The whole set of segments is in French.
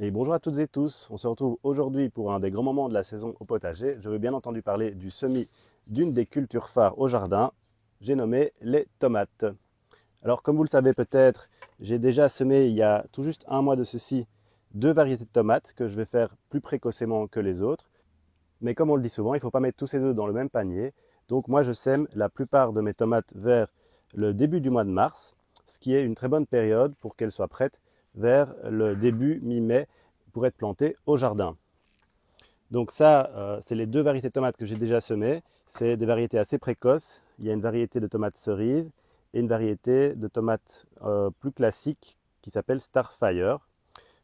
Et bonjour à toutes et tous, on se retrouve aujourd'hui pour un des grands moments de la saison au potager. Je veux bien entendu parler du semis d'une des cultures phares au jardin, j'ai nommé les tomates. Alors comme vous le savez peut-être, j'ai déjà semé il y a tout juste un mois de ceci deux variétés de tomates que je vais faire plus précocement que les autres. Mais comme on le dit souvent, il ne faut pas mettre tous ses œufs dans le même panier. Donc moi je sème la plupart de mes tomates vers le début du mois de mars, ce qui est une très bonne période pour qu'elles soient prêtes vers le début mi-mai pour être plantées au jardin. Donc ça, c'est les deux variétés de tomates que j'ai déjà semées. C'est des variétés assez précoces. Il y a une variété de tomates cerises et une variété de tomates plus classiques qui s'appelle Starfire.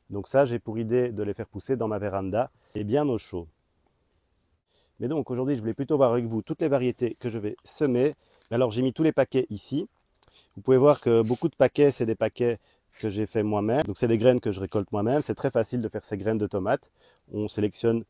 Donc ça, j'ai pour idée de les faire pousser dans ma véranda et bien au chaud. Mais donc aujourd'hui, je voulais plutôt voir avec vous toutes les variétés que je vais semer. Alors j'ai mis tous les paquets ici. Vous pouvez voir que beaucoup de paquets, c'est des paquets que j'ai fait moi-même. Donc c'est des graines que je récolte moi-même. C'est très facile de faire ces graines de tomates. On sélectionne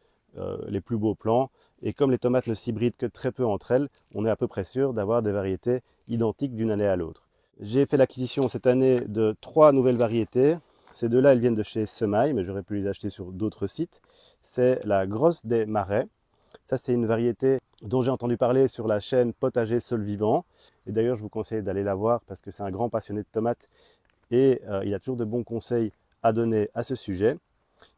les plus beaux plants. Et comme les tomates ne s'hybrident que très peu entre elles, on est à peu près sûr d'avoir des variétés identiques d'une année à l'autre. J'ai fait l'acquisition cette année de 3 nouvelles variétés. Ces deux-là, elles viennent de chez Semaille, mais j'aurais pu les acheter sur d'autres sites. C'est la Grosse des Marais. Ça, c'est une variété dont j'ai entendu parler sur la chaîne Potager Sol Vivant. Et d'ailleurs, je vous conseille d'aller la voir parce que c'est un grand passionné de tomates et il a toujours de bons conseils à donner à ce sujet.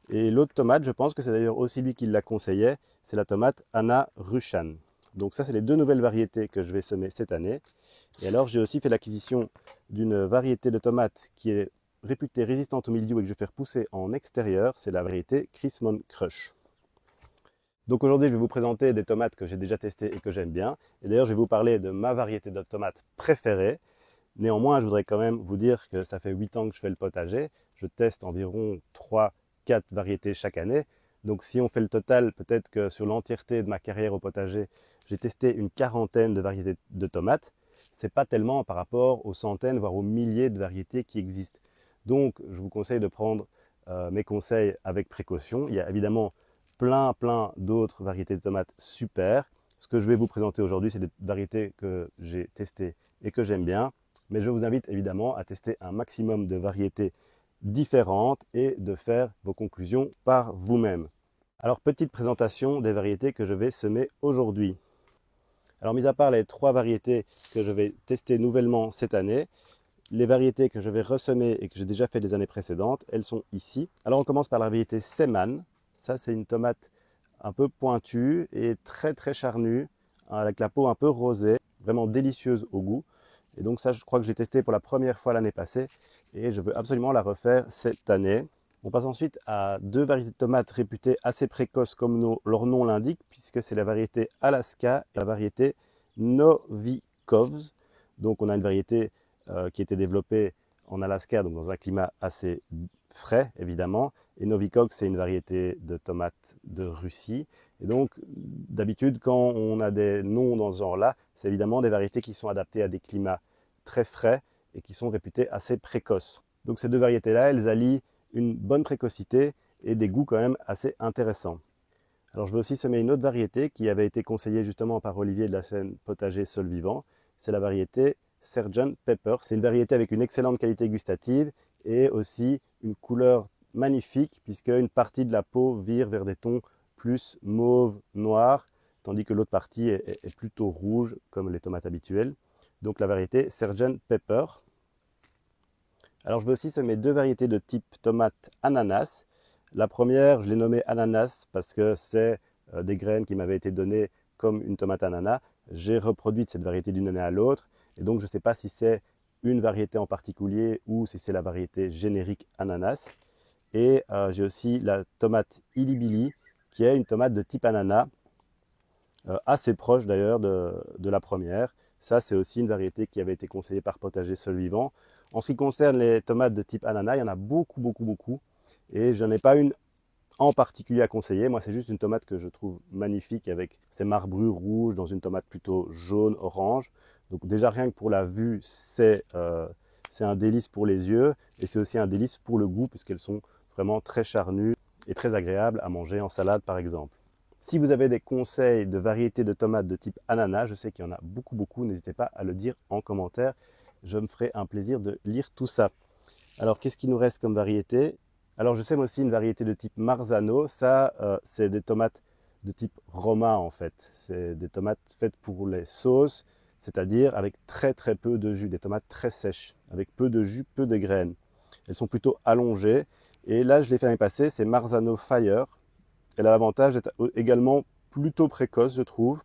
Et l'autre tomate, je pense que c'est d'ailleurs aussi lui qui la conseillait, c'est la tomate Anna Ruchan. Donc ça, c'est les deux nouvelles variétés que je vais semer cette année. Et alors, j'ai aussi fait l'acquisition d'une variété de tomates qui est réputée résistante au mildiou et que je vais faire pousser en extérieur. C'est la variété Chrismon Crush. Donc aujourd'hui, je vais vous présenter des tomates que j'ai déjà testées et que j'aime bien. Et d'ailleurs, je vais vous parler de ma variété de tomates préférée. Néanmoins, je voudrais quand même vous dire que ça fait 8 ans que je fais le potager. Je teste environ 3-4 variétés chaque année. Donc si on fait le total, peut-être que sur l'entièreté de ma carrière au potager, j'ai testé une quarantaine de variétés de tomates. Ce n'est pas tellement par rapport aux centaines, voire aux milliers de variétés qui existent. Donc je vous conseille de prendre mes conseils avec précaution. Il y a évidemment plein d'autres variétés de tomates super. Ce que je vais vous présenter aujourd'hui, c'est des variétés que j'ai testées et que j'aime bien. Mais je vous invite évidemment à tester un maximum de variétés différentes et de faire vos conclusions par vous-même. Alors, petite présentation des variétés que je vais semer aujourd'hui. Alors, mis à part les 3 variétés que je vais tester nouvellement cette année, les variétés que je vais ressemer et que j'ai déjà fait les années précédentes, elles sont ici. Alors, on commence par la variété Seman. Ça, c'est une tomate un peu pointue et très charnue, avec la peau un peu rosée, vraiment délicieuse au goût. Et donc ça, je crois que j'ai testé pour la première fois l'année passée et je veux absolument la refaire cette année. On passe ensuite à deux variétés de tomates réputées assez précoces comme leur nom l'indique, puisque c'est la variété Alaska et la variété Novikovs. Donc on a une variété qui a été développée en Alaska, donc dans un climat assez frais évidemment, et Novikovs c'est une variété de tomates de Russie. Et donc d'habitude quand on a des noms dans ce genre-là, c'est évidemment des variétés qui sont adaptées à des climats très frais et qui sont réputées assez précoces. Donc ces deux variétés-là, elles allient une bonne précocité et des goûts quand même assez intéressants. Alors je vais aussi semer une autre variété qui avait été conseillée justement par Olivier de la chaîne Potager Sol Vivant. C'est la variété Sgt Pepper. C'est une variété avec une excellente qualité gustative et aussi une couleur magnifique puisque une partie de la peau vire vers des tons plus mauve, noir, tandis que l'autre partie est plutôt rouge comme les tomates habituelles. Donc la variété Sgt Pepper. Alors je vais aussi semer deux variétés de type tomate ananas. La première, je l'ai nommée ananas parce que c'est des graines qui m'avaient été données comme une tomate ananas. J'ai reproduit cette variété d'une année à l'autre et donc je ne sais pas si c'est une variété en particulier ou si c'est la variété générique ananas. Et j'ai aussi la tomate ilibili qui est une tomate de type ananas, assez proche d'ailleurs de la première. Ça, c'est aussi une variété qui avait été conseillée par Potager Sol Vivant. En ce qui concerne les tomates de type ananas, il y en a beaucoup. Et je n'en ai pas une en particulier à conseiller. Moi, c'est juste une tomate que je trouve magnifique avec ses marbrures rouges dans une tomate plutôt jaune, orange. Donc déjà, rien que pour la vue, c'est un délice pour les yeux. Et c'est aussi un délice pour le goût puisqu'elles sont vraiment très charnues et très agréables à manger en salade, par exemple. Si vous avez des conseils de variétés de tomates de type ananas, je sais qu'il y en a beaucoup, n'hésitez pas à le dire en commentaire. Je me ferai un plaisir de lire tout ça. Alors, qu'est-ce qu'il nous reste comme variété? Alors je sème aussi une variété de type Marzano. Ça, c'est des tomates de type Roma en fait. C'est des tomates faites pour les sauces, c'est-à-dire avec très très peu de jus, des tomates très sèches, avec peu de jus, peu de graines. Elles sont plutôt allongées. Et là, je l'ai fait l'année passée, c'est Marzano Fire. Elle a l'avantage d'être également plutôt précoce, je trouve.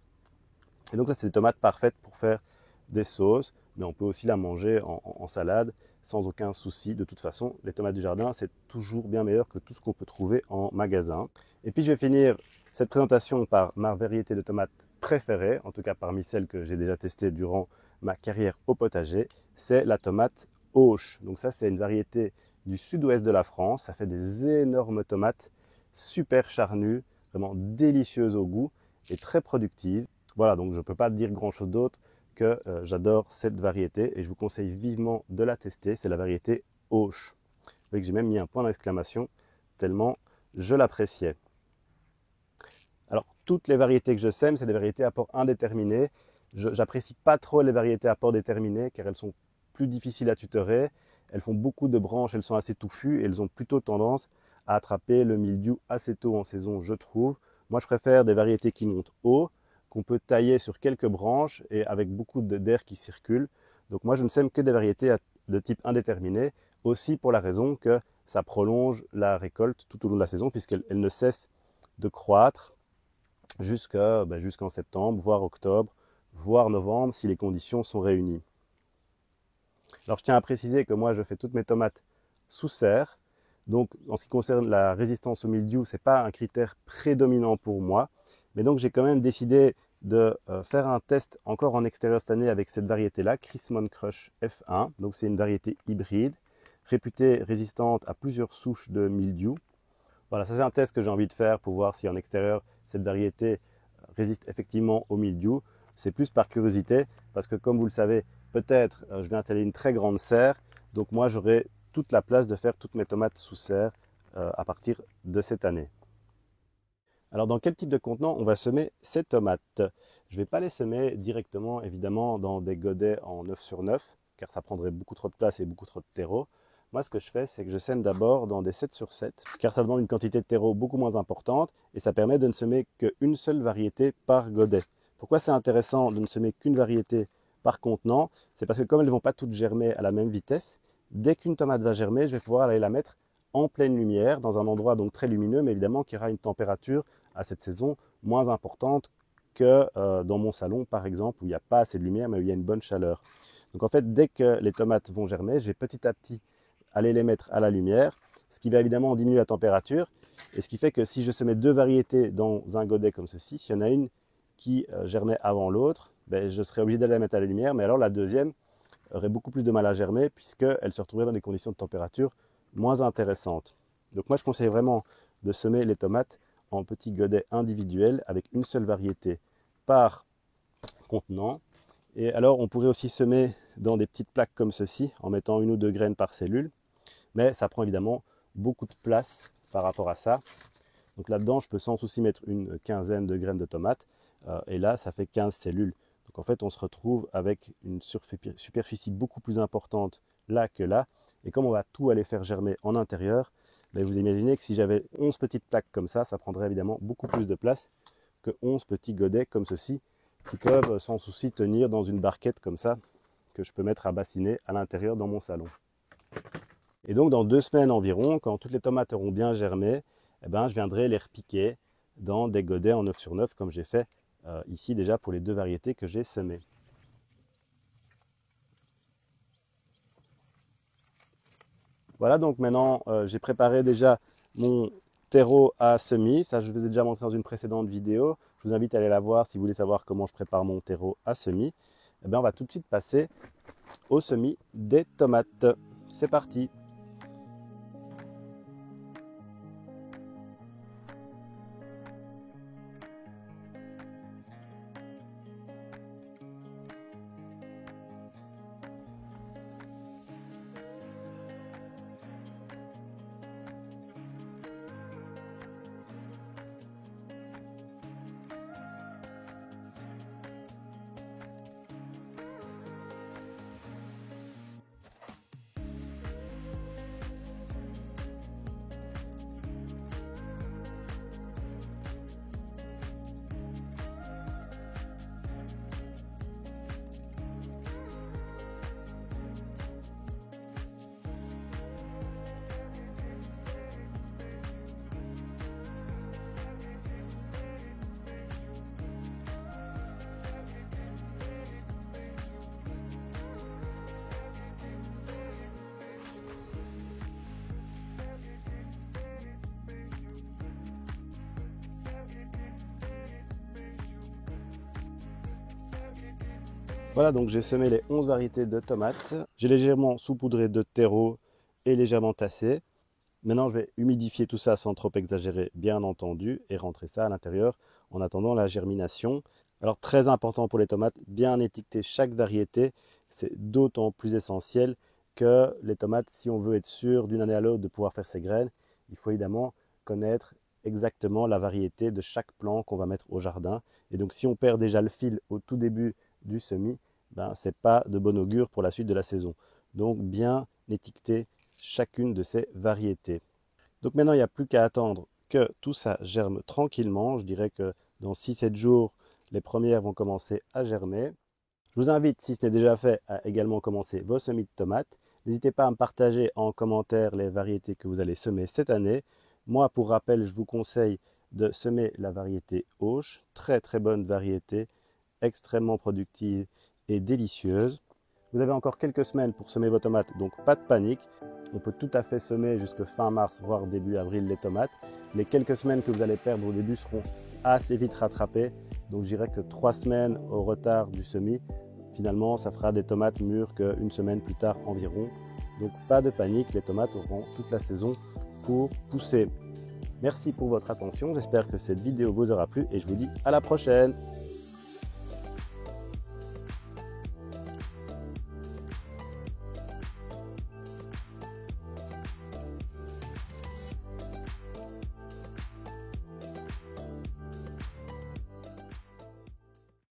Et donc ça, c'est des tomates parfaites pour faire des sauces, mais on peut aussi la manger en salade sans aucun souci. De toute façon, les tomates du jardin, c'est toujours bien meilleur que tout ce qu'on peut trouver en magasin. Et puis je vais finir cette présentation par ma variété de tomates préférée, en tout cas parmi celles que j'ai déjà testées durant ma carrière au potager, c'est la tomate Auch. Donc ça, c'est une variété du sud-ouest de la France. Ça fait des énormes tomates, super charnues, vraiment délicieuses au goût et très productives. Voilà, donc je ne peux pas dire grand-chose d'autre que j'adore cette variété et je vous conseille vivement de la tester. C'est la variété Auch. Vous voyez que j'ai même mis un point d'exclamation tellement je l'appréciais. Alors, toutes les variétés que je sème, c'est des variétés à port indéterminé. J'apprécie pas trop les variétés à port déterminé car elles sont plus difficiles à tutorer. Elles font beaucoup de branches, elles sont assez touffues et elles ont plutôt tendance à attraper le mildiou assez tôt en saison, je trouve. Moi, je préfère des variétés qui montent haut, qu'on peut tailler sur quelques branches et avec beaucoup d'air qui circule. Donc moi, je ne sème que des variétés de type indéterminé, aussi pour la raison que ça prolonge la récolte tout au long de la saison puisqu'elle ne cesse de croître jusqu'en septembre, voire octobre, voire novembre si les conditions sont réunies. Alors je tiens à préciser que moi je fais toutes mes tomates sous serre. Donc en ce qui concerne la résistance au mildiou, ce n'est pas un critère prédominant pour moi. Mais donc j'ai quand même décidé de faire un test encore en extérieur cette année avec cette variété-là, Chrismon Crush F1. Donc c'est une variété hybride, réputée résistante à plusieurs souches de mildiou. Voilà, ça c'est un test que j'ai envie de faire pour voir si en extérieur cette variété résiste effectivement au mildiou. C'est plus par curiosité parce que comme vous le savez, peut-être je vais installer une très grande serre. Donc moi j'aurai toute la place de faire toutes mes tomates sous serre à partir de cette année. Alors dans quel type de contenant on va semer ces tomates? Je ne vais pas les semer directement évidemment dans des godets en 9 sur 9 car ça prendrait beaucoup trop de place et beaucoup trop de terreau. Moi ce que je fais c'est que je sème d'abord dans des 7 sur 7 car ça demande une quantité de terreau beaucoup moins importante et ça permet de ne semer qu'une seule variété par godet. Pourquoi c'est intéressant de ne semer qu'une variété par contenant? C'est parce que comme elles ne vont pas toutes germer à la même vitesse, dès qu'une tomate va germer, je vais pouvoir aller la mettre en pleine lumière, dans un endroit donc très lumineux, mais évidemment qui aura une température à cette saison moins importante que dans mon salon par exemple, où il n'y a pas assez de lumière, mais où il y a une bonne chaleur. Donc en fait, dès que les tomates vont germer, je vais petit à petit aller les mettre à la lumière, ce qui va évidemment diminuer la température, et ce qui fait que si je semais deux variétés dans un godet comme ceci, s'il y en a une qui germait avant l'autre, ben, je serais obligé d'aller la mettre à la lumière, mais alors la deuxième aurait beaucoup plus de mal à germer puisqu'elle se retrouverait dans des conditions de température moins intéressantes. Donc moi je conseille vraiment de semer les tomates en petits godets individuels avec une seule variété par contenant. Et alors on pourrait aussi semer dans des petites plaques comme ceci en mettant une ou deux graines par cellule, mais ça prend évidemment beaucoup de place par rapport à ça. Donc là-dedans je peux sans souci mettre une quinzaine de graines de tomates et là ça fait 15 cellules. Donc en fait on se retrouve avec une superficie beaucoup plus importante là que là. Et comme on va tout aller faire germer en intérieur, ben vous imaginez que si j'avais 11 petites plaques comme ça prendrait évidemment beaucoup plus de place que 11 petits godets comme ceci qui peuvent sans souci tenir dans une barquette comme ça que je peux mettre à bassiner à l'intérieur dans mon salon. Et donc dans 2 semaines environ, quand toutes les tomates auront bien germé, eh ben, je viendrai les repiquer dans des godets en 9 sur 9 comme j'ai fait ici déjà pour les deux variétés que j'ai semées. Voilà, donc maintenant j'ai préparé déjà mon terreau à semis. Ça, je vous ai déjà montré dans une précédente vidéo. Je vous invite à aller la voir si vous voulez savoir comment je prépare mon terreau à semis. Eh bien, on va tout de suite passer au semis des tomates. C'est parti! Voilà, donc j'ai semé les 11 variétés de tomates. J'ai légèrement saupoudré de terreau et légèrement tassé. Maintenant, je vais humidifier tout ça sans trop exagérer, bien entendu, et rentrer ça à l'intérieur en attendant la germination. Alors, très important pour les tomates, bien étiqueter chaque variété. C'est d'autant plus essentiel que les tomates, si on veut être sûr d'une année à l'autre de pouvoir faire ses graines, il faut évidemment connaître exactement la variété de chaque plant qu'on va mettre au jardin. Et donc, si on perd déjà le fil au tout début du semis, ben, ce n'est pas de bon augure pour la suite de la saison. Donc, bien étiqueter chacune de ces variétés. Donc maintenant, il n'y a plus qu'à attendre que tout ça germe tranquillement. Je dirais que dans 6-7 jours, les premières vont commencer à germer. Je vous invite, si ce n'est déjà fait, à également commencer vos semis de tomates. N'hésitez pas à me partager en commentaire les variétés que vous allez semer cette année. Moi, pour rappel, je vous conseille de semer la variété Auch. Très très bonne variété, extrêmement productive et délicieuse. Vous avez encore quelques semaines pour semer vos tomates, donc pas de panique. On peut tout à fait semer jusque fin mars, voire début avril les tomates. Les quelques semaines que vous allez perdre au début seront assez vite rattrapées. Donc je dirais que 3 semaines au retard du semis, finalement ça fera des tomates mûres qu'une semaine plus tard environ. Donc pas de panique, les tomates auront toute la saison pour pousser. Merci pour votre attention, j'espère que cette vidéo vous aura plu et je vous dis à la prochaine.